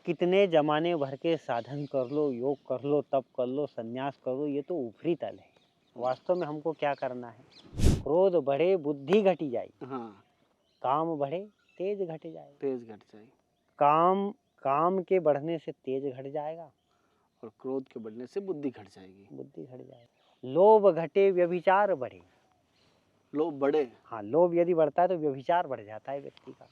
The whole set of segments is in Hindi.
कितने जमाने भर के साधन कर लो, योग कर लो, तप कर लो, संन्यास कर लो, ये तो ऊपरी तल है। वास्तव में हमको क्या करना है? क्रोध बढ़े बुद्धि घटी जाए, हाँ, काम बढ़े तेज घट जाए। तेज घट जाए काम काम के बढ़ने से तेज घट जाएगा, और क्रोध के बढ़ने से बुद्धि घट जाएगी। बुद्धि घट जाएगी। लोभ घटे व्यभिचार बढ़े। लोभ बढ़े। हाँ, लोभ यदि बढ़ता है तो व्यभिचार बढ़ जाता है व्यक्ति का।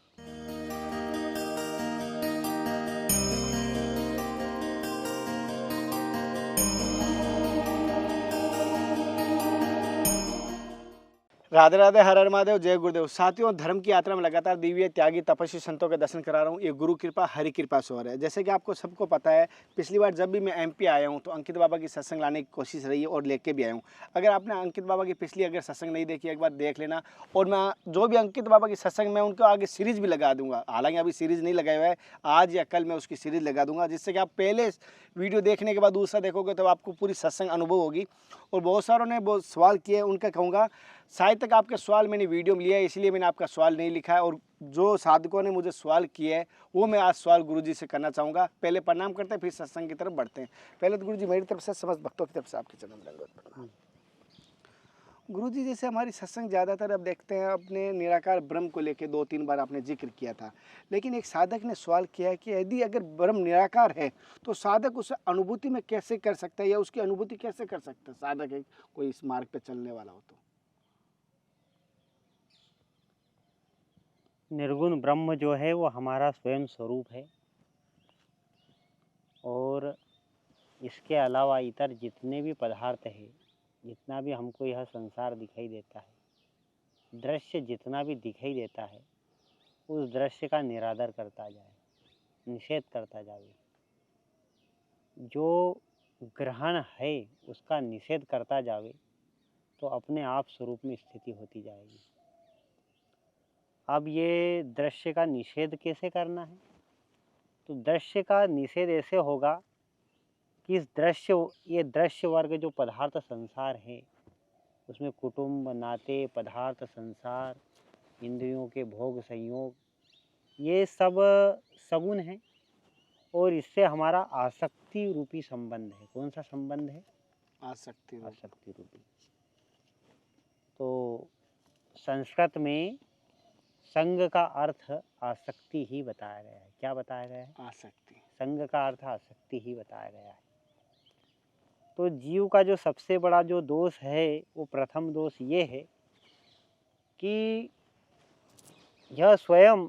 राधे राधे, हर हर महादेव, जय गुरुदेव। साथियों, धर्म की यात्रा में लगातार दिव्य त्यागी तपस्वी संतों के दर्शन करा रहा हूँ। ये गुरु कृपा हरि कृपा से हो रहा है। जैसे कि आपको सबको पता है, पिछली बार जब भी मैं एमपी आया हूँ तो अंकित बाबा की सत्संग लाने की कोशिश रही है और लेके भी आया हूँ। अगर आपने अंकित बाबा की पिछली अगर सत्संग नहीं देखी, एक बार देख लेना। और मैं जो भी अंकित बाबा की सत्संग में उनको आगे सीरीज भी लगा दूंगा। हालांकि अभी सीरीज नहीं लगाया हुआ है, आज या कल मैं उसकी सीरीज लगा दूंगा, जिससे कि आप पहले वीडियो देखने के बाद दूसरा देखोगे तो आपको पूरी सत्संग अनुभव होगी। और बहुत सारों ने बहुत सवाल किए, उनका कहूँगा शायद तक आपके सवाल मैंने वीडियो में लिया है, इसलिए मैंने आपका सवाल नहीं लिखा है। और जो साधकों ने मुझे सवाल किए हैं वो मैं आज सवाल गुरुजी से करना चाहूँगा। पहले प्रणाम करते हैं, फिर सत्संग की तरफ बढ़ते हैं। पहले तो गुरुजी मेरी तरफ से, समस्त भक्तों की तरफ से आपके चरण दंडवत प्रणाम। गुरुजी, जैसे हमारी सत्संग ज़्यादातर अब देखते हैं अपने निराकार ब्रह्म को लेके 2-3 बार आपने जिक्र किया था, लेकिन एक साधक ने सवाल किया है कि यदि अगर ब्रह्म निराकार है तो साधक उसे अनुभूति में कैसे कर सकता है, या उसकी अनुभूति कैसे कर सकता है साधक है कोई इस मार्ग पे चलने वाला हो तो? निर्गुण ब्रह्म जो है वो हमारा स्वयं स्वरूप है, और इसके अलावा इतर जितने भी पदार्थ है, जितना भी हमको यह संसार दिखाई देता है, दृश्य जितना भी दिखाई देता है, उस दृश्य का निरादर करता जाए, निषेध करता जाए। जो ग्रहण है उसका निषेध करता जावे तो अपने आप स्वरूप में स्थिति होती जाएगी। अब ये दृश्य का निषेध कैसे करना है? तो दृश्य का निषेध ऐसे होगा कि ये दृश्य वर्ग जो पदार्थ संसार है, उसमें कुटुंब, नाते, पदार्थ, संसार, इंद्रियों के भोग संयोग, ये सब सगुण है, और इससे हमारा आसक्ति रूपी संबंध है। कौन सा संबंध है? आसक्ति रूपी। तो संस्कृत में संग का अर्थ आसक्ति ही बताया गया है। क्या बताया गया है? आसक्ति। संग का अर्थ आसक्ति ही बताया गया है। तो जीव का जो सबसे बड़ा जो दोष है, वो प्रथम दोष ये है कि यह स्वयं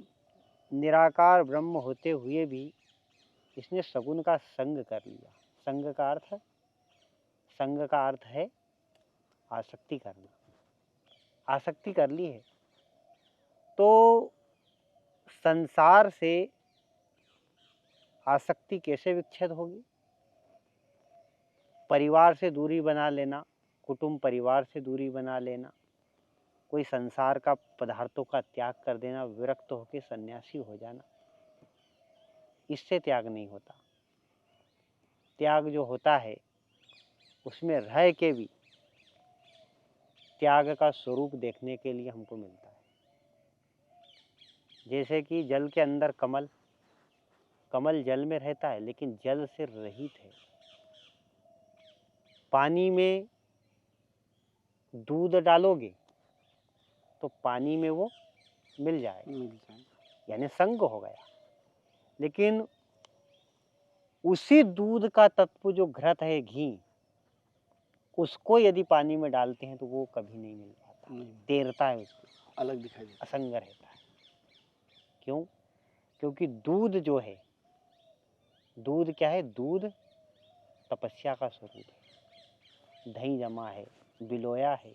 निराकार ब्रह्म होते हुए भी इसने सगुण का संग कर लिया। संग का अर्थ है आसक्ति करना। आसक्ति कर ली है तो संसार से आसक्ति कैसे विच्छेद होगी? परिवार से दूरी बना लेना, कुटुंब परिवार से दूरी बना लेना, कोई संसार का पदार्थों का त्याग कर देना, विरक्त होकर सन्यासी हो जाना, इससे त्याग नहीं होता। त्याग जो होता है उसमें रह के भी त्याग का स्वरूप देखने के लिए हमको मिलता है। जैसे कि जल के अंदर कमल जल में रहता है लेकिन जल से रहित है। पानी में दूध डालोगे तो पानी में वो मिल जाएगा, यानी संग हो गया। लेकिन उसी दूध का तत्व जो घृत है, घी, उसको यदि पानी में डालते हैं तो वो कभी नहीं मिल पाता, तैरता है, उसको अलग दिखाई देता, असंग रहता है। क्यों? क्योंकि दूध जो है, दूध क्या है? दूध तपस्या का स्वरूप है। दही जमा है, बिलोया है,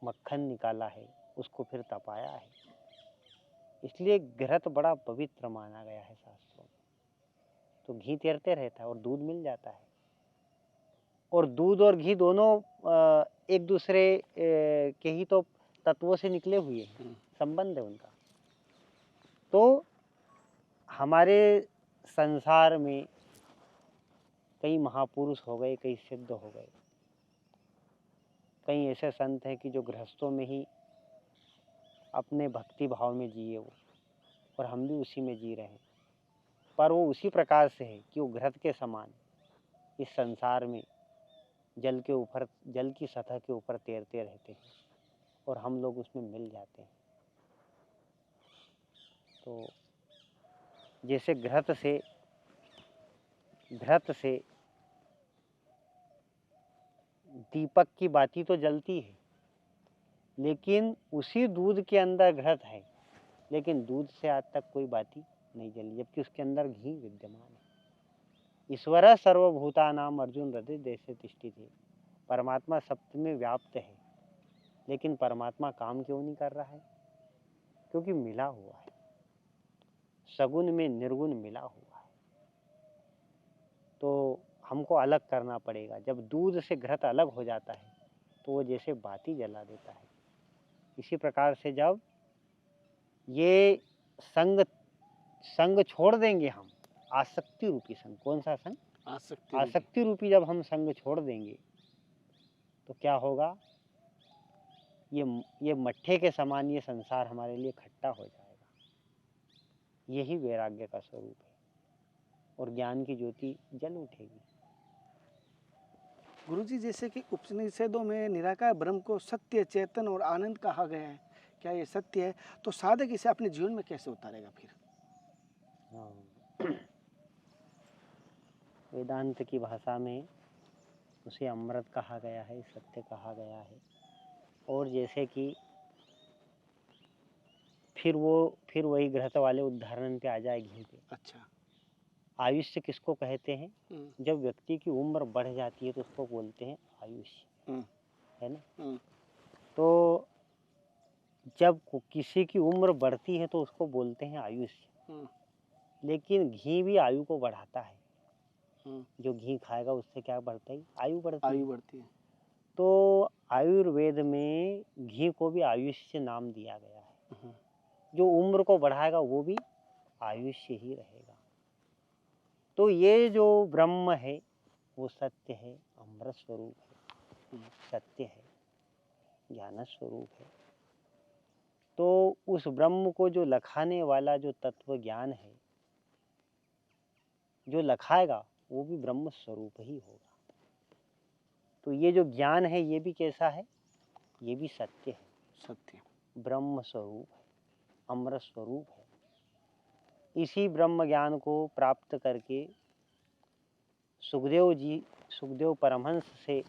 मक्खन निकाला है, उसको फिर तपाया है, इसलिए घृत बड़ा पवित्र माना गया है शास्त्रों में। तो घी तैरते रहता है और दूध मिल जाता है, और दूध और घी दोनों एक दूसरे के ही तो तत्वों से निकले हुए हैं, संबंध है उनका। तो हमारे संसार में कई महापुरुष हो गए, कई सिद्ध हो गए, कई ऐसे संत हैं कि जो गृहस्थों में ही अपने भक्ति भाव में जिए वो, और हम भी उसी में जी रहे हैं। पर वो उसी प्रकार से है कि वो घृत के समान इस संसार में जल के ऊपर, जल की सतह के ऊपर तैरते रहते हैं और हम लोग उसमें मिल जाते हैं। तो जैसे घृत से दीपक की बाती तो जलती है, लेकिन उसी दूध के अंदर घृत है, लेकिन दूध से आज तक कोई बाती नहीं जली, जबकि उसके अंदर घी विद्यमान है। ईश्वर सर्वभूतानाम अर्जुन हृदय देशे तिष्ठिति। परमात्मा सब में व्याप्त है, लेकिन परमात्मा काम क्यों नहीं कर रहा है? क्योंकि मिला हुआ है, सगुण में निर्गुण मिला हुआ है। तो हमको अलग करना पड़ेगा। जब दूध से घृत अलग हो जाता है तो वो जैसे बाती जला देता है। इसी प्रकार से जब ये संग छोड़ देंगे हम, आसक्ति रूपी संग, कौन सा संग? आसक्ति रूपी जब हम संग छोड़ देंगे तो क्या होगा? ये मट्ठे के समान ये संसार हमारे लिए खट्टा हो जाएगा। यही वैराग्य का स्वरूप है और ज्ञान की ज्योति जल उठेगी। गुरुजी, जैसे कि उपनिषदों में निराकार ब्रह्म को सत्य, चेतन और आनंद कहा गया है, क्या ये सत्य है? तो साधक इसे अपने जीवन में कैसे उतारेगा फिर? हाँ, वेदांत की भाषा में उसे अमृत कहा गया है, सत्य कहा गया है। और जैसे कि फिर वही घृत वाले उदाहरण पे आ जाए, घी पे। अच्छा। आयुष्य किसको कहते हैं? जब व्यक्ति की उम्र बढ़ जाती है तो उसको बोलते हैं आयुष्य, है ना? तो जब किसी की उम्र बढ़ती है तो उसको बोलते हैं आयुष्य। लेकिन घी भी आयु को बढ़ाता है। जो घी खाएगा उससे क्या बढ़ता है? आयु बढ़ती है। तो आयुर्वेद में घी को भी आयुष्य नाम दिया गया है। जो उम्र को बढ़ाएगा वो भी आयुष्य ही रहेगा। तो ये जो ब्रह्म है वो सत्य है, अमृत स्वरूप है, सत्य है, ज्ञान स्वरूप है। तो उस ब्रह्म को जो लखाने वाला जो तत्व ज्ञान है, जो लखाएगा वो भी ब्रह्म स्वरूप ही होगा। तो ये जो ज्ञान है ये भी कैसा है? ये भी सत्य है, सत्य, ब्रह्म स्वरूप है, अमृत स्वरूप है। इसी ब्रह्म ज्ञान को प्राप्त करके सुखदेव परमहंस से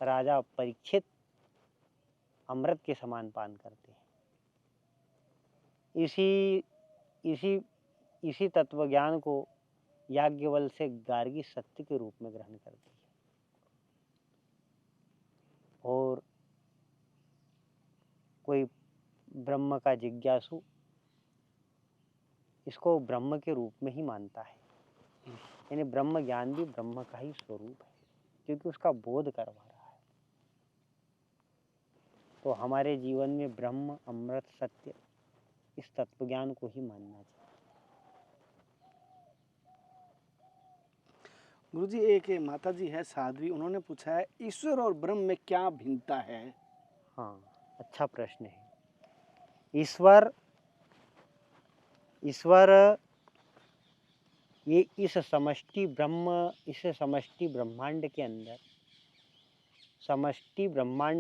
राजा परीक्षित अमृत के समान पान करते हैं। इसी तत्व ज्ञान को याज्ञवल्क्य से गार्गी सत्य के रूप में ग्रहण करती है। और कोई ब्रह्म का जिज्ञासु इसको ब्रह्म के रूप में ही मानता है, यानी ब्रह्म ज्ञान भी ब्रह्म का ही स्वरूप है, क्योंकि उसका बोध करवा रहा है। तो हमारे जीवन में ब्रह्म, अमृत, सत्य, इस तत्व ज्ञान को ही मानना चाहिए। गुरुजी, एक माता जी है साध्वी, उन्होंने पूछा है ईश्वर और ब्रह्म में क्या भिन्नता है? हाँ, अच्छा प्रश्न है। ईश्वर ये इस समष्टि ब्रह्मांड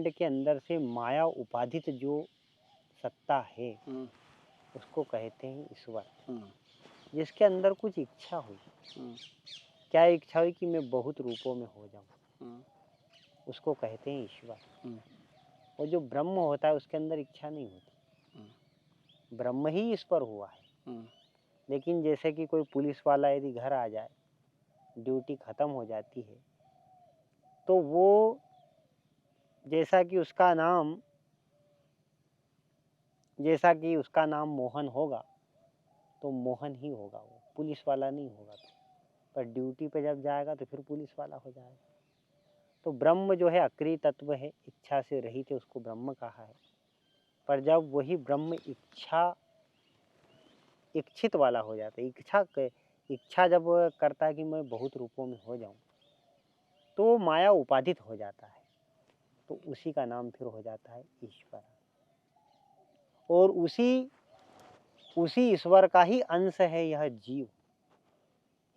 के अंदर से माया उपाधित जो सत्ता है उसको कहते हैं ईश्वर। जिसके अंदर कुछ इच्छा हुई, क्या इच्छा हुई? कि मैं बहुत रूपों में हो जाऊं, उसको कहते हैं ईश्वर। और जो ब्रह्म होता है उसके अंदर इच्छा नहीं होती, ब्रह्म ही ईश्वर हुआ है। लेकिन जैसे कि कोई पुलिस वाला यदि घर आ जाए, ड्यूटी खत्म हो जाती है, तो वो जैसा कि उसका नाम मोहन होगा तो मोहन ही होगा, वो पुलिस वाला नहीं होगा। पर ड्यूटी पे जब जाएगा तो फिर पुलिस वाला हो जाएगा। तो ब्रह्म जो है अक्रिय तत्व है, इच्छा से रहित है, उसको ब्रह्म कहा है। पर जब वही ब्रह्म इच्छित वाला हो जाता है, इच्छा जब करता है कि मैं बहुत रूपों में हो जाऊं, तो माया उपाधित हो जाता है, तो उसी का नाम फिर हो जाता है ईश्वर। और उसी ईश्वर का ही अंश है यह जीव।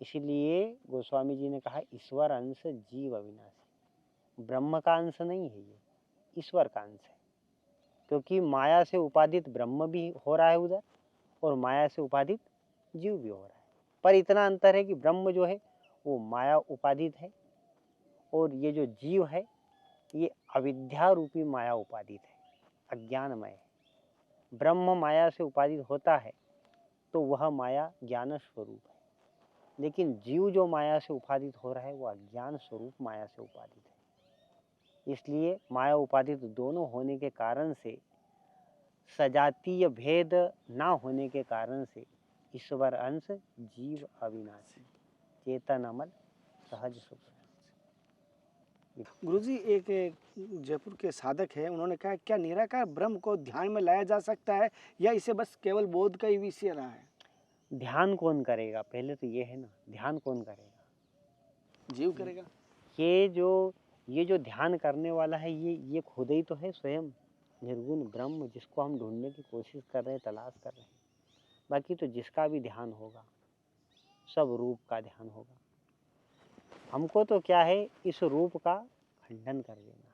इसलिए गोस्वामी जी ने कहा ईश्वर अंश जीव अविनाशी। ब्रह्म का अंश नहीं है, ये ईश्वर का अंश है, क्योंकि माया से उपादित ब्रह्म भी हो रहा है उधर और माया से उपादित जीव भी हो रहा है। पर इतना अंतर है कि ब्रह्म जो है वो माया उपादित है और ये जो जीव है ये अविद्या रूपी माया उपादित है, अज्ञानमय है। ब्रह्म माया से उपादित होता है तो वह माया ज्ञान स्वरूप है, लेकिन जीव जो माया से उपादित हो रहा है वो अज्ञान स्वरूप माया से उपादित है। इसलिए माया उपादित दोनों होने के कारण से, सजातीय भेद ना होने के कारण से ईश्वर अंश जीव अविनाशी, चेतन अमल सहज सुख। गुरुजी, एक जयपुर के साधक है, उन्होंने कहा क्या निराकार ब्रह्म को ध्यान में लाया जा सकता है या इसे बस केवल बोध का ही विषय रहा है? ध्यान कौन करेगा? पहले तो ये है ना, ध्यान कौन करेगा? जीव करेगा। ये जो ध्यान करने वाला है ये खुद ही तो है स्वयं निर्गुण ब्रह्म, जिसको हम ढूंढने की कोशिश कर रहे हैं, तलाश कर रहे हैं। बाकी तो जिसका भी ध्यान होगा सब रूप का ध्यान होगा। हमको तो क्या है, इस रूप का खंडन कर देना है,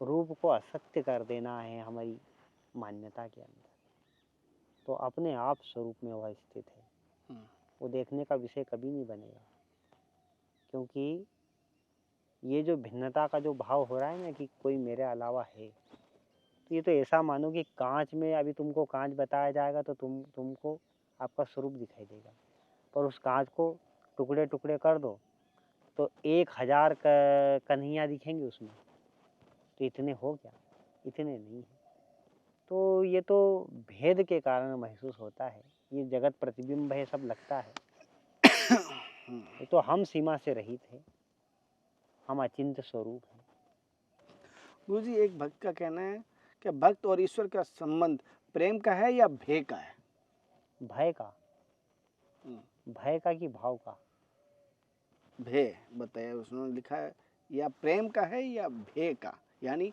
रूप को असत्य कर देना है हमारी मान्यता के अंदर। तो अपने आप स्वरूप में वह स्थित है, वो देखने का विषय कभी नहीं बनेगा। क्योंकि ये जो भिन्नता का जो भाव हो रहा है ना कि कोई मेरे अलावा है, तो ये तो ऐसा मानो कि कांच में अभी तुमको कांच बताया जाएगा तो तुमको आपका स्वरूप दिखाई देगा, पर उस कांच को टुकड़े टुकड़े कर दो तो 1000 कन्हैया दिखेंगे उसमें। तो इतने हो क्या? इतने नहीं है। तो ये तो भेद के कारण महसूस होता है, ये जगत प्रतिबिंब है, सब लगता है। ये तो हम सीमा से रहित है, हम अचिंत स्वरूप हैं। गुरुजी, एक भक्त का कहना है कि भक्त और ईश्वर का संबंध प्रेम का है या भय का है? भय का। भय का कि भाव का? भय बताया उसने, लिखा है या प्रेम का है या भय का। यानी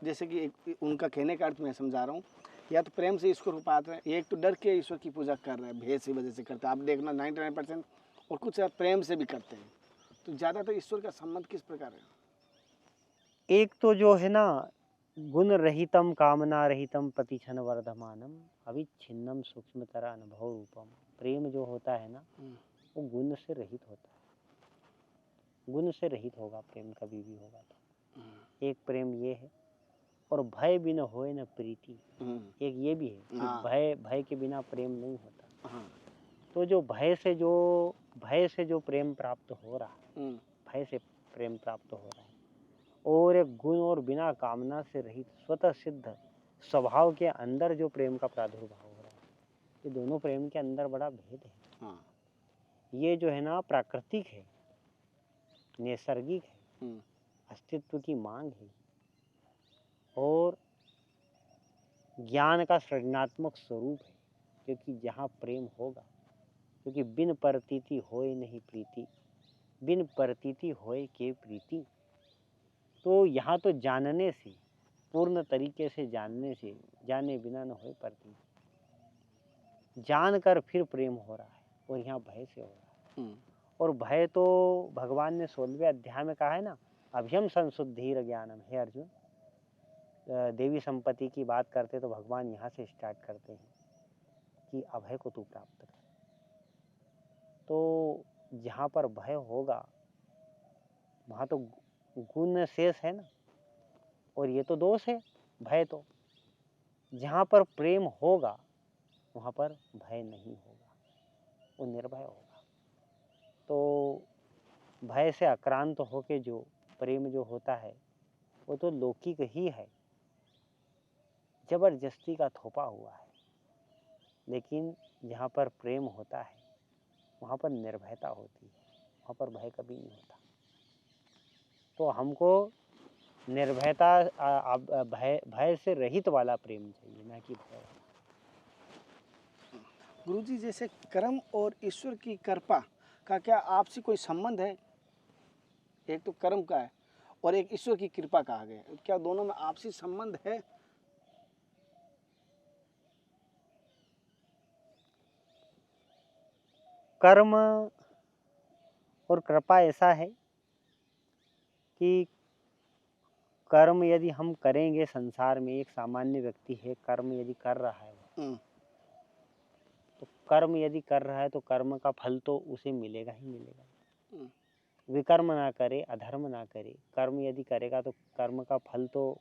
जैसे कि उनका कहने का अर्थ मैं समझा रहा हूँ, या तो प्रेम से ईश्वर को पाते हैं, एक तो डर के ईश्वर की पूजा कर रहे हैं, भय से वजह से करते हैं। आप देखना 99%, और कुछ प्रेम से भी करते हैं। तो ज़्यादातर ईश्वर का संबंध किस प्रकार है? एक तो जो है ना, गुण रहितम कामना रहितम प्रतिक्षण वर्धमानम अविच्छिन्नम सूक्ष्मतर अनुभव रूपम। प्रेम जो होता है ना वो गुण से रहित होता है, गुण से रहित होगा प्रेम कभी भी होगा तो। एक प्रेम ये है, और भय बिना होए न प्रीति, एक ये भी है कि भय के बिना प्रेम नहीं होता। तो जो भय से जो प्रेम प्राप्त हो रहा है, भय से प्रेम प्राप्त हो रहा है, और एक गुण और बिना कामना से रहित स्वतः सिद्ध स्वभाव के अंदर जो प्रेम का प्रादुर्भाव हो रहा है, ये दोनों प्रेम के अंदर बड़ा भेद है। ये जो है ना प्राकृतिक है, नैसर्गिक है, अस्तित्व की मांग है, और ज्ञान का सृजनात्मक स्वरूप है। क्योंकि जहाँ प्रेम होगा, क्योंकि बिन प्रतीति होए नहीं प्रीति, बिन प्रतीति होए के प्रीति। तो यहाँ तो जानने से, पूर्ण तरीके से जानने से, जाने बिना न होए प्रतीति। जानकर फिर प्रेम हो रहा है, और यहाँ भय से हो रहा है। और भय तो भगवान ने 16वें अध्याय में कहा है ना, अभ्यम संशुद्धिर ज्ञानम। हे अर्जुन, देवी संपत्ति की बात करते तो भगवान यहाँ से स्टार्ट करते हैं कि अभय को तू प्राप्त कर। तो जहाँ पर भय होगा वहाँ तो गुण शेष है ना, और ये तो दोष है भय। तो जहाँ पर प्रेम होगा वहाँ पर भय नहीं होगा, वो निर्भय होगा। तो भय से आक्रांत होके जो प्रेम जो होता है वो तो लौकिक ही है, जबरदस्ती का थोपा हुआ है। लेकिन जहाँ पर प्रेम होता है वहाँ पर निर्भयता होती है, वहाँ पर भय कभी नहीं होता। तो हमको निर्भयता, भय से रहित वाला प्रेम चाहिए, ना कि भय वाला। गुरुजी, जैसे कर्म और ईश्वर की कृपा का क्या आपसी कोई संबंध है? एक तो कर्म का है और एक ईश्वर की कृपा कहा गया है, क्या दोनों में आपसी संबंध है? कर्म और कृपा ऐसा है कि कर्म यदि हम करेंगे, संसार में एक सामान्य व्यक्ति है, कर्म यदि कर रहा है हम्म, तो कर्म यदि कर रहा है तो कर्म का फल तो उसे मिलेगा ही मिलेगा। हम्म, विकर्म ना करे, अधर्म ना करे, कर्म यदि करेगा तो कर्म का फल तो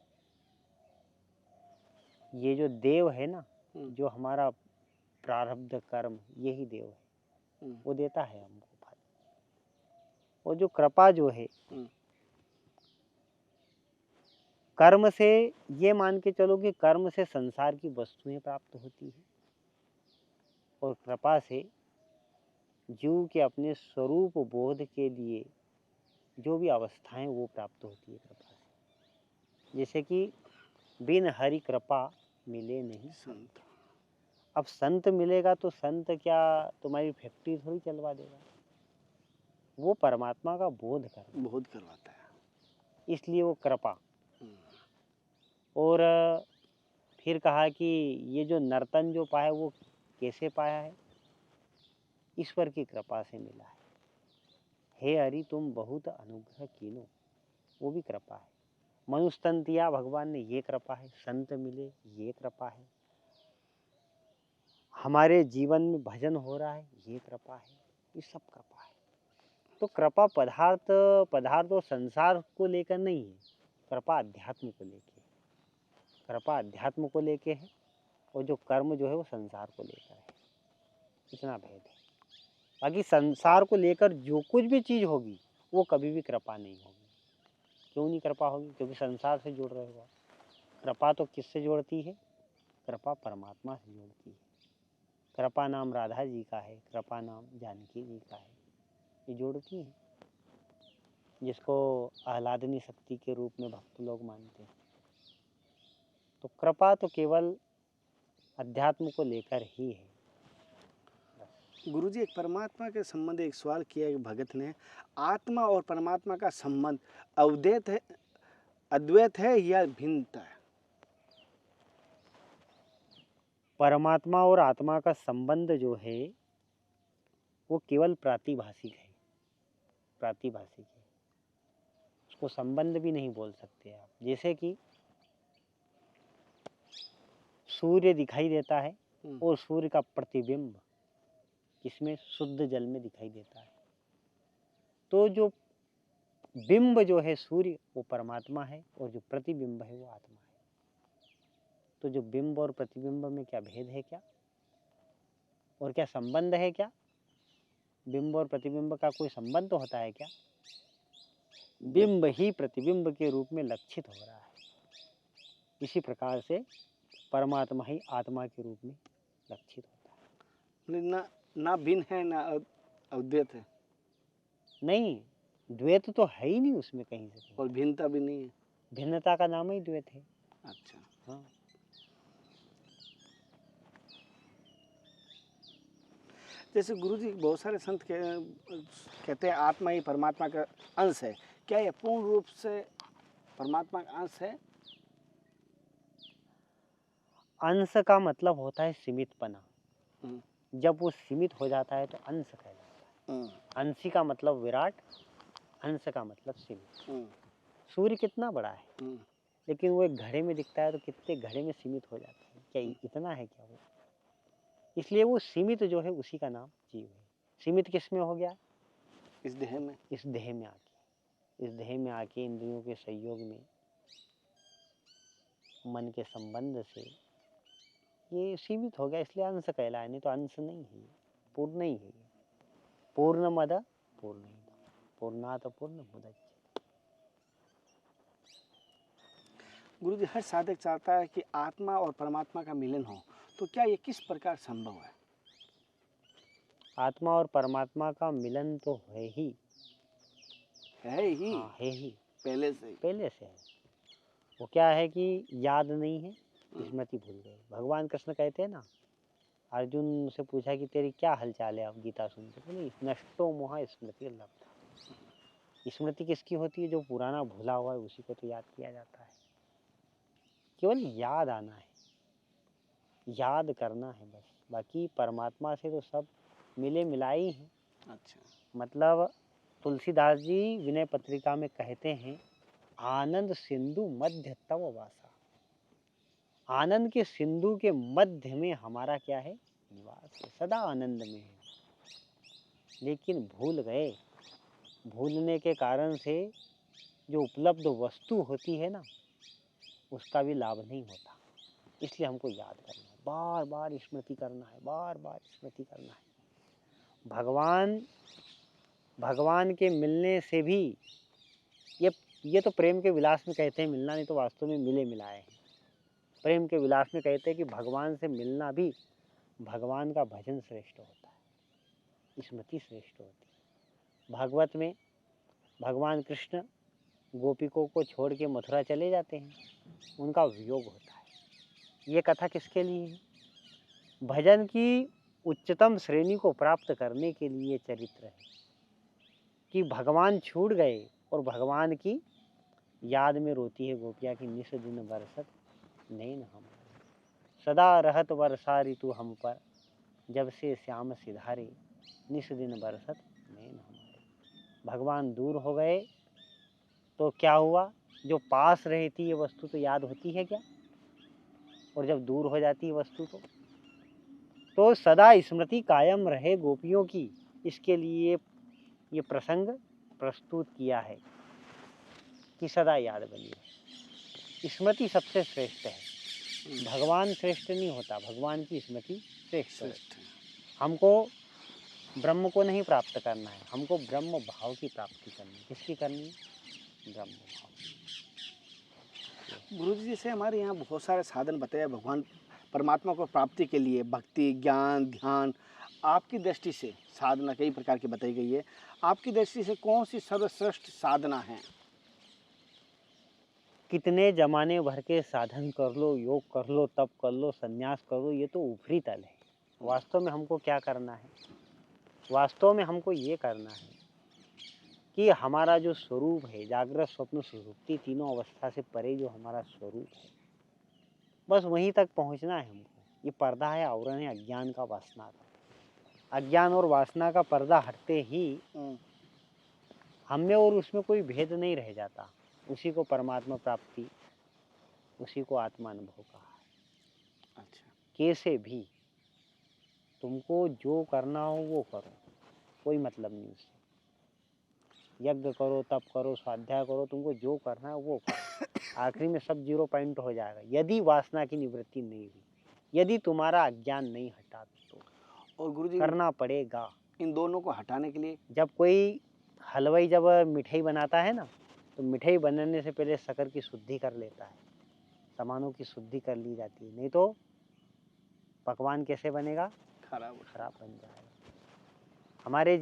ये जो देव है ना, जो हमारा प्रारब्ध कर्म, यही देव है, वो देता है हमको फल। और जो कृपा जो है, कर्म से ये मान के चलो कि कर्म से संसार की वस्तुएं प्राप्त होती है और कृपा से जीव के अपने स्वरूप बोध के लिए जो भी अवस्थाएं वो प्राप्त होती है कृपा से। जैसे कि बिन हरि कृपा मिले नहीं संत। अब संत मिलेगा तो संत क्या तुम्हारी फैक्ट्री थोड़ी चलवा देगा, वो परमात्मा का बोध करवाता है, इसलिए वो कृपा। और फिर कहा कि ये जो नर्तन जो पाया वो कैसे पाया है, ईश्वर की कृपा से मिला है। हे हरि तुम बहुत अनुग्रह कीनो, वो भी कृपा है। मनुस्तन दिया भगवान ने, ये कृपा है। संत मिले, ये कृपा है। हमारे जीवन में भजन हो रहा है, ये कृपा है। ये सब कृपा है। तो कृपा पदार्थ और संसार को लेकर नहीं है, कृपा अध्यात्म को लेकर है। कृपा अध्यात्म को लेके है और जो कर्म जो है वो संसार को लेकर है। इतना भेद है। बाकी संसार को लेकर जो कुछ भी चीज़ होगी वो कभी भी कृपा नहीं होगी। क्यों नहीं कृपा होगी? क्योंकि संसार से जुड़ रहे हो। कृपा तो किससे जोड़ती है? कृपा परमात्मा से जोड़ती है। कृपा नाम राधा जी का है, कृपा नाम जानकी जी का है, ये जोड़ती है, जिसको आह्लादनी शक्ति के रूप में भक्त लोग मानते हैं। तो कृपा तो केवल अध्यात्म को लेकर ही है। गुरुजी, एक परमात्मा के संबंध एक सवाल किया एक भगत ने, आत्मा और परमात्मा का संबंध अद्वैत है, अद्वैत है या भिन्नता है? परमात्मा और आत्मा का संबंध जो है वो केवल प्रातिभाषिक है, प्रातिभाषिक है। उसको संबंध भी नहीं बोल सकते आप। जैसे कि सूर्य दिखाई देता है और सूर्य का प्रतिबिंब इसमें शुद्ध जल में दिखाई देता है, तो जो बिंब जो है सूर्य वो परमात्मा है और जो प्रतिबिंब है वो आत्मा है। तो जो बिंब और प्रतिबिंब में क्या भेद है क्या, और क्या संबंध है क्या? बिंब और प्रतिबिंब का कोई संबंध तो होता है क्या? बिंब ही प्रतिबिंब के रूप में लक्षित हो रहा है। इसी प्रकार से परमात्मा ही आत्मा के रूप में लक्षित होता है। ना भिन्न है ना अद्वैत है। नहीं, द्वैत तो है ही नहीं उसमें कहीं से कहीं। और भिन्नता भी नहीं है। भिन्नता का नाम ही द्वैत है। अच्छा, हाँ। जैसे गुरुजी बहुत सारे संत कहते हैं आत्मा ही परमात्मा का अंश है, क्या ये पूर्ण रूप से परमात्मा का अंश है? अंश का मतलब होता है सीमितपना। जब वो सीमित हो जाता है तो अंश कहलाता है। अंशी का मतलब विराट, अंश का मतलब सीमित। सूर्य कितना बड़ा है, लेकिन वो एक घड़े में दिखता है तो कितने घड़े में सीमित हो जाता है। क्या इतना है क्या वो? इसलिए वो सीमित जो है उसी का नाम जीव है। सीमित किस में हो गया? इस देह में। इस देह में आके, इस देह में आके इंद्रियों के संयोग में, मन के संबंध से ये सीमित हो गया, इसलिए अंश कहलाया। नहीं तो अंश नहीं है, पूर्ण ही है। पूर्णमद पूर्णमिदं पूर्णात् पूर्णमुदच्यते। गुरुजी, हर साधक चाहता है कि आत्मा और परमात्मा का मिलन हो, तो क्या ये किस प्रकार संभव है? आत्मा और परमात्मा का मिलन तो है ही। है ही? हाँ, है ही, पहले से ही? पहले से है। वो क्या है कि याद नहीं है, स्मृति भूल गए। भगवान कृष्ण कहते हैं ना, अर्जुन से पूछा कि तेरी क्या हालचाल है, आप गीता सुनते? बोले नष्टो मोह स्मृति लब्धा। स्मृति किसकी होती है? जो पुराना भूला हुआ है उसी को तो याद किया जाता है। केवल याद आना है, याद करना है बस। बाकी परमात्मा से तो सब मिले मिलाए ही हैं। अच्छा। मतलब तुलसीदास जी विनय पत्रिका में कहते हैं, आनंद सिंधु मध्य तव वासा। आनंद के सिंधु के मध्य में हमारा क्या है? निवास है, सदा आनंद में है। लेकिन भूल गए, भूलने के कारण से जो उपलब्ध वस्तु होती है ना, उसका भी लाभ नहीं होता। इसलिए हमको याद करना है, बार बार स्मृति करना है, बार बार स्मृति करना है। भगवान के मिलने से भी ये तो प्रेम के विलास में कहते हैं मिलना, नहीं तो वास्तव में मिले मिलाए हैं। प्रेम के विलास में कहते हैं कि भगवान से मिलना भी भगवान का भजन श्रेष्ठ होता है, स्मृति श्रेष्ठ होती है। भागवत में भगवान कृष्ण गोपिकों को छोड़ के मथुरा चले जाते हैं, उनका वियोग होता है। ये कथा किसके लिए है? भजन की उच्चतम श्रेणी को प्राप्त करने के लिए चरित्र है कि भगवान छूट गए और भगवान की याद में रोती है गोपिया की निस दिन बरसत नैन हमारे। सदा रहत वर्षा ऋतु हम पर, जब से श्याम सिधारे निस दिन बरसत नैन हमारे। भगवान दूर हो गए तो क्या हुआ? जो पास रहती है वस्तु तो याद होती है क्या? और जब दूर हो जाती है वस्तु तो सदा स्मृति कायम रहे गोपियों की, इसके लिए ये प्रसंग प्रस्तुत किया है कि सदा याद बनी रहे। स्मृति सबसे श्रेष्ठ है, भगवान श्रेष्ठ नहीं होता, भगवान की स्मृति श्रेष्ठ है। हमको ब्रह्म को नहीं प्राप्त करना है, हमको ब्रह्म भाव की प्राप्ति करनी है। किसकी करनी है? ब्रह्म भाव। गुरुजी, जैसे हमारे यहाँ बहुत सारे साधन बताए भगवान परमात्मा को प्राप्ति के लिए, भक्ति, ज्ञान, ध्यान। आपकी दृष्टि से साधना कई प्रकार की बताई गई है, आपकी दृष्टि से कौन सी सर्वश्रेष्ठ साधना है? कितने जमाने भर के साधन कर लो, योग कर लो, तप कर लो, संन्यास कर लो, ये तो ऊपरी तल है। वास्तव में हमको क्या करना है? वास्तव में हमको ये करना है कि हमारा जो स्वरूप है, जागृत स्वप्न सुषुप्ति तीनों अवस्था से परे जो हमारा स्वरूप है, बस वहीं तक पहुंचना है हमको। ये पर्दा है, आवरण है अज्ञान का, वासना का। अज्ञान और वासना का पर्दा हटते ही हम में और उसमें कोई भेद नहीं रह जाता। उसी को परमात्मा प्राप्ति, उसी को आत्मा अनुभव कहा है। अच्छा। कैसे भी तुमको जो करना हो वो करो, कोई मतलब नहीं उससे। यज्ञ करो, तप करो, स्वाध्याय करो, तुमको जो करना है वो करो। आखिरी में सब 0 पॉइंट हो जाएगा यदि वासना की निवृत्ति नहीं हुई, यदि तुम्हारा अज्ञान नहीं हटा तो और गुरुजी, करना पड़ेगा। इन दोनों को हटाने के लिए जब कोई हलवाई जब मिठाई बनाता है ना, तो मिठाई बनाने से पहले शक्कर की शुद्धि कर लेता है, सामानों की शुद्धि कर ली जाती है, नहीं तो पकवान कैसे बनेगा? खराब बन जाएगा। हमारे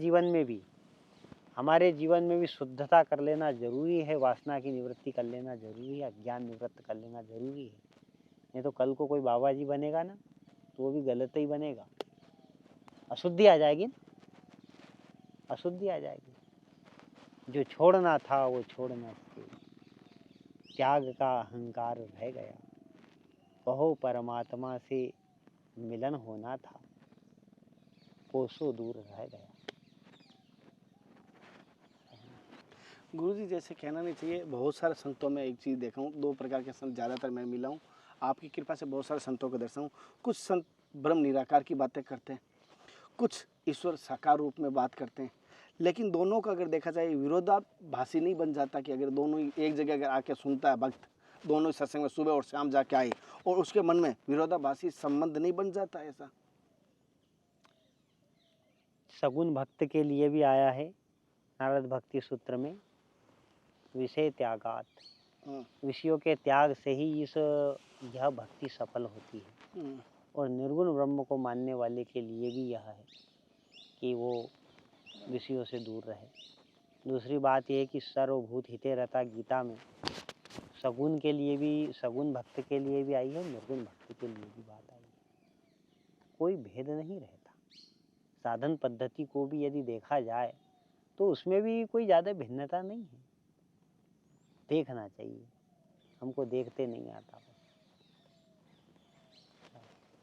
जीवन में भी शुद्धता कर लेना जरूरी है, वासना की निवृत्ति कर लेना जरूरी है, अज्ञान निवृत्त कर लेना जरूरी है। नहीं तो कल को कोई बाबा जी बनेगा ना, तो वो भी गलत ही बनेगा, अशुद्धि आ जाएगी ना, अशुद्धि आ जाएगी। जो छोड़ना था वो छोड़ना सके, त्याग का अहंकार रह गया, कहो परमात्मा से मिलन होना था, कोसों दूर रह गया। गुरुजी, जैसे कहना नहीं चाहिए, बहुत सारे संतों में एक चीज़ देखा हूँ, 2 प्रकार के संत ज़्यादातर मैं मिला हूँ। आपकी कृपा से बहुत सारे संतों को दर्शन हूँ। कुछ संत ब्रह्म निराकार की बातें करते हैं, कुछ ईश्वर साकार रूप में बात करते हैं, लेकिन दोनों का अगर देखा जाए विरोधाभासी नहीं बन जाता कि अगर दोनों ही एक जगह अगर आके सुनता है भक्त, दोनों ही सत्संग में सुबह और शाम जाके आए और उसके मन में विरोधाभासी संबंध नहीं बन जाता ऐसा? सगुण भक्त के लिए भी आया है नारद भक्ति सूत्र में, विषय त्यागात, विषयों के त्याग से ही यह भक्ति सफल होती है। और निर्गुण ब्रह्म को मानने वाले के लिए भी यह है कि वो विषयों से दूर रहे। दूसरी बात यह है कि सर्वभूत हिते रहता गीता में सगुण के लिए भी, सगुण भक्त के लिए भी आई है, निर्गुण भक्त के लिए भी बात आई है। कोई भेद नहीं रहता। साधन पद्धति को भी यदि देखा जाए तो उसमें भी कोई ज़्यादा भिन्नता नहीं है। देखना चाहिए, हमको देखते नहीं आता।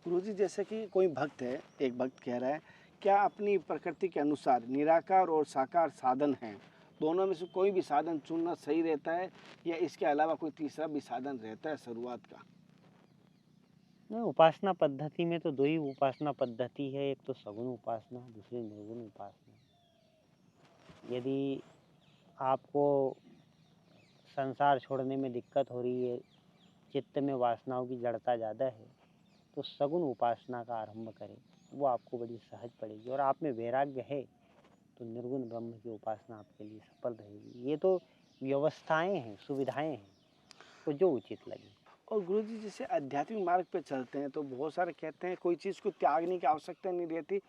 गुरुजी, जैसे कि कोई भक्त है, एक भक्त कह रहा है क्या अपनी प्रकृति के अनुसार निराकार और साकार साधन हैं, दोनों में से कोई भी साधन चुनना सही रहता है या इसके अलावा कोई तीसरा भी साधन रहता है शुरुआत का? नहीं, उपासना पद्धति में तो दो ही उपासना पद्धति है, एक तो सगुण उपासना, दूसरी निर्गुण उपासना। यदि आपको संसार छोड़ने में दिक्कत हो रही है, चित्त में वासनाओं की जड़ता ज़्यादा है, तो सगुण उपासना का आरंभ करें, वो आपको बड़ी सहज पड़ेगी। और आप में वैराग्य है तो निर्गुण ब्रह्म की उपासना आपके लिए सफल रहेगी। ये तो व्यवस्थाएं हैं, सुविधाएं हैं, तो जो उचित लगे। और गुरुजी जैसे आध्यात्मिक मार्ग पे चलते हैं तो बहुत सारे कहते हैं कोई चीज़ को त्यागने की आवश्यकता नहीं रहती,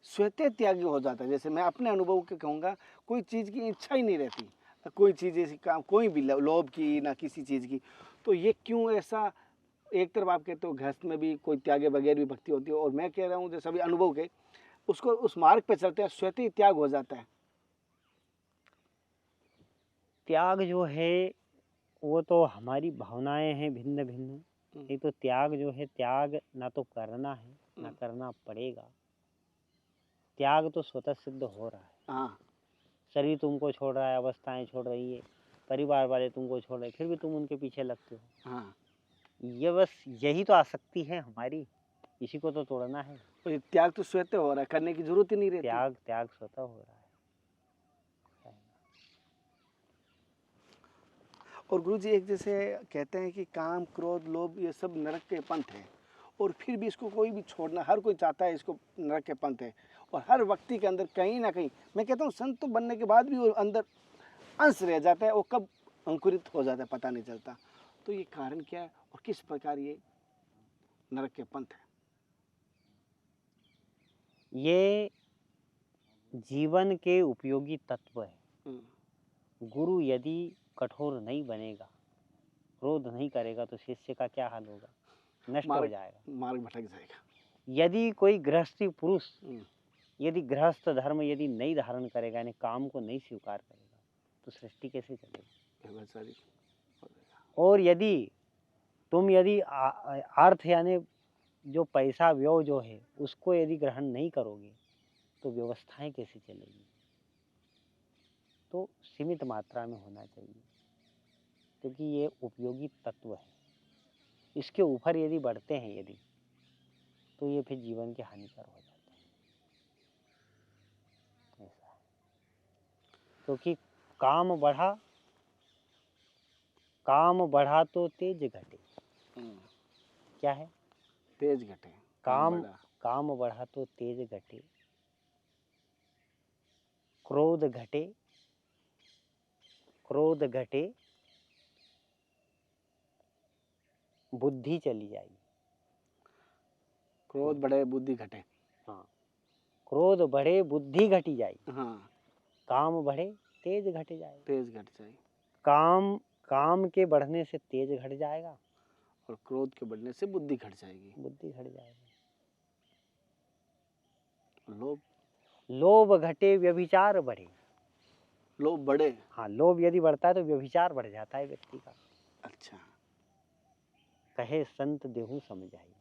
स्वतः त्यागी हो जाता है। जैसे मैं अपने अनुभव के कहूँगा, कोई चीज़ की इच्छा ही नहीं रहती, कोई चीज़ ऐसी काम, कोई भी लोभ की ना किसी चीज़ की। तो ये क्यों ऐसा? एक तरफ आप कहते हो गृहस्थ में भी कोई त्यागे बगैर भी भक्ति होती है, और मैं कह रहा हूँ जैसे अभी अनुभव के उसको उस मार्ग पे चलते हैं स्वतः ही त्याग हो जाता है। त्याग जो है वो तो हमारी भावनाएं हैं भिन्न भिन्न। ये तो त्याग जो है, त्याग ना तो करना है ना करना पड़ेगा, त्याग तो स्वतः सिद्ध हो रहा है। हाँ, शरीर तुमको छोड़ रहा है, अवस्थाएं छोड़ रही है, परिवार वाले तुमको छोड़ रहे हैं, फिर भी तुम उनके पीछे लगते हो। हाँ। ये बस यही तो आसक्ति है हमारी, इसी को तो तोड़ना है। और ये त्याग तो स्वतः हो रहा है, करने की जरूरत ही नहीं रहती। त्याग त्याग स्वतः हो रहा है। और गुरुजी एक जैसे कहते हैं कि काम, क्रोध, लोभ ये सब नरक के पंथ है, और फिर भी इसको कोई भी छोड़ना, हर कोई चाहता है इसको, नरक के पंथ है। और हर व्यक्ति के अंदर कहीं ना कहीं, मैं कहता हूँ संत तो बनने के बाद भी वो अंदर अंश रह जाता है, वो कब अंकुरित हो जाता है पता नहीं चलता। तो ये कारण क्या है और किस प्रकार ये नरक के पंथ है? ये जीवन के उपयोगी तत्व है। गुरु यदि कठोर नहीं बनेगा, क्रोध नहीं करेगा, तो शिष्य का क्या हाल होगा? नष्ट हो जाएगा, मार्ग भटक जाएगा। यदि कोई गृहस्थी पुरुष यदि गृहस्थ धर्म यदि नहीं धारण करेगा, यानी काम को नहीं स्वीकार करेगा, तो सृष्टि कैसे चलेगी? और यदि तुम यदि अर्थ यानी जो पैसा व्यय जो है उसको यदि ग्रहण नहीं करोगे, तो व्यवस्थाएं कैसे चलेगी? तो सीमित मात्रा में होना चाहिए, क्योंकि ये उपयोगी तत्व है। इसके ऊपर यदि बढ़ते हैं यदि, तो ये फिर जीवन के हानिकर हो जाते हैं। ऐसा है, क्योंकि काम बढ़ा तो तेज घटे। क्या है? तेज घटे। काम बढ़ा तो तेज घटे, क्रोध घटे बुद्धि चली जाएगी। क्रोध बढ़े बुद्धि घटे। हाँ, क्रोध बढ़े बुद्धि घटी जाएगी। हाँ, काम बढ़े तेज घट जाएगा। तेज घट जाएगी। काम के बढ़ने से तेज घट जाएगा, और क्रोध के बढ़ने से बुद्धि घट जाएगी। लोभ घटे व्यभिचार बढ़े। लोभ बढ़े। हाँ, लोभ यदि बढ़ता है तो व्यभिचार बढ़ जाता है व्यक्ति का। अच्छा। कहे संत देहु समझाई,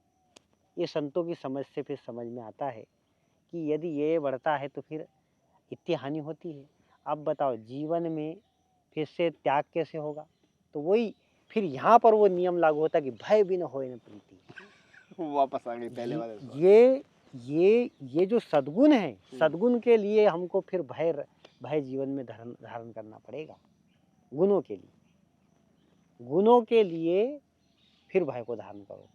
ये संतों की समझ से फिर समझ में आता है कि यदि ये बढ़ता है तो फिर इतनी हानि होती है। अब बताओ जीवन में फिर से त्याग कैसे होगा? तो वही फिर यहाँ पर वो नियम लागू होता है कि भय भी न होए न प्रीति। वापस आ गई पहले वाले। ये जो सद्गुण है, सद्गुण के लिए हमको फिर भय जीवन में धारण करना पड़ेगा। गुणों के लिए फिर भय को धारण करो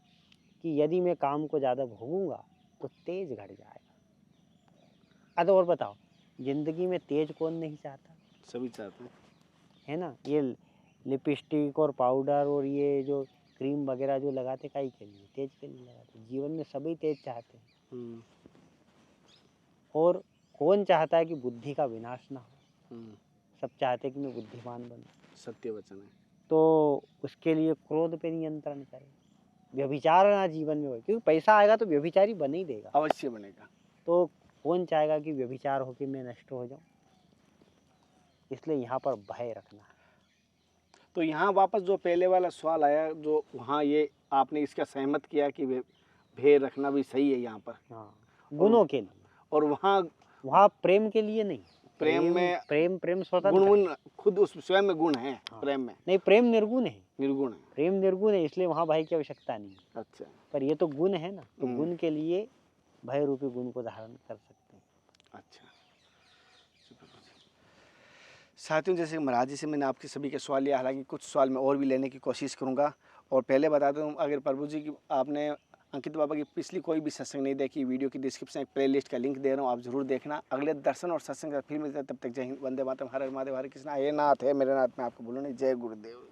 कि यदि मैं काम को ज़्यादा भोगूंगा तो तेज घट जाएगा। अब और बताओ, जिंदगी में तेज कौन नहीं चाहता? सभी चाहते हैं, है ना। ये लिपस्टिक और पाउडर और ये जो क्रीम वगैरह जो लगाते काई के लिए? तेज के लिए लगाते। जीवन में सभी तेज चाहते हैं। और कौन चाहता है कि बुद्धि का विनाश ना हो? सब चाहते हैं कि मैं बुद्धिमान बनूं। सत्य वचन है। तो उसके लिए क्रोध पे नियंत्रण करें, व्यभिचार ना जीवन में हो, क्योंकि पैसा आएगा तो व्यभिचारी बन ही देगा, अवश्य बनेगा। तो कौन चाहेगा कि व्यभिचार हो कि मैं नष्ट हो जाऊं? इसलिए यहाँ पर भय रखना है। तो यहाँ वापस जो पहले वाला सवाल आया, जो वहाँ ये आपने इसका सहमत किया कि भय रखना भी सही है यहाँ पर। हाँ, गुणों के लिए। और वहाँ वहाँ प्रेम के लिए नहीं, प्रेम में प्रेम स्वतंत्र गुण है। खुद उस स्वयं में गुण है, हाँ। प्रेम में नहीं, प्रेम निर्गुण है, निर्गुण है। प्रेम निर्गुण है, इसलिए वहाँ भय की आवश्यकता नहीं है। अच्छा। पर ये तो गुण है ना, तो हम्म। गुण के लिए भय रूपी गुण को धारण कर सकते हैं। अच्छा। साथियों, जैसे महाराज जी से मैंने आपके सभी के सवाल लिया, हालांकि कुछ सवाल मैं और भी लेने की कोशिश करूंगा। और पहले बता दूं, अगर प्रभु जी की आपने अंकित बाबा की पिछली कोई भी सत्संग नहीं देखी, वीडियो की डिस्क्रिप्शन एक प्लेलिस्ट का लिंक दे रहा हूं, आप जरूर देखना। अगले दर्शन और सत्संग का फिर मिलते हैं, तब तक जय हिंद, वंदे मातरम, हर हर महादेव, हरे कृष्णा। हे नाथ है मेरे नाथ, मैं आपको बोलूँ नहीं। जय गुरुदेव।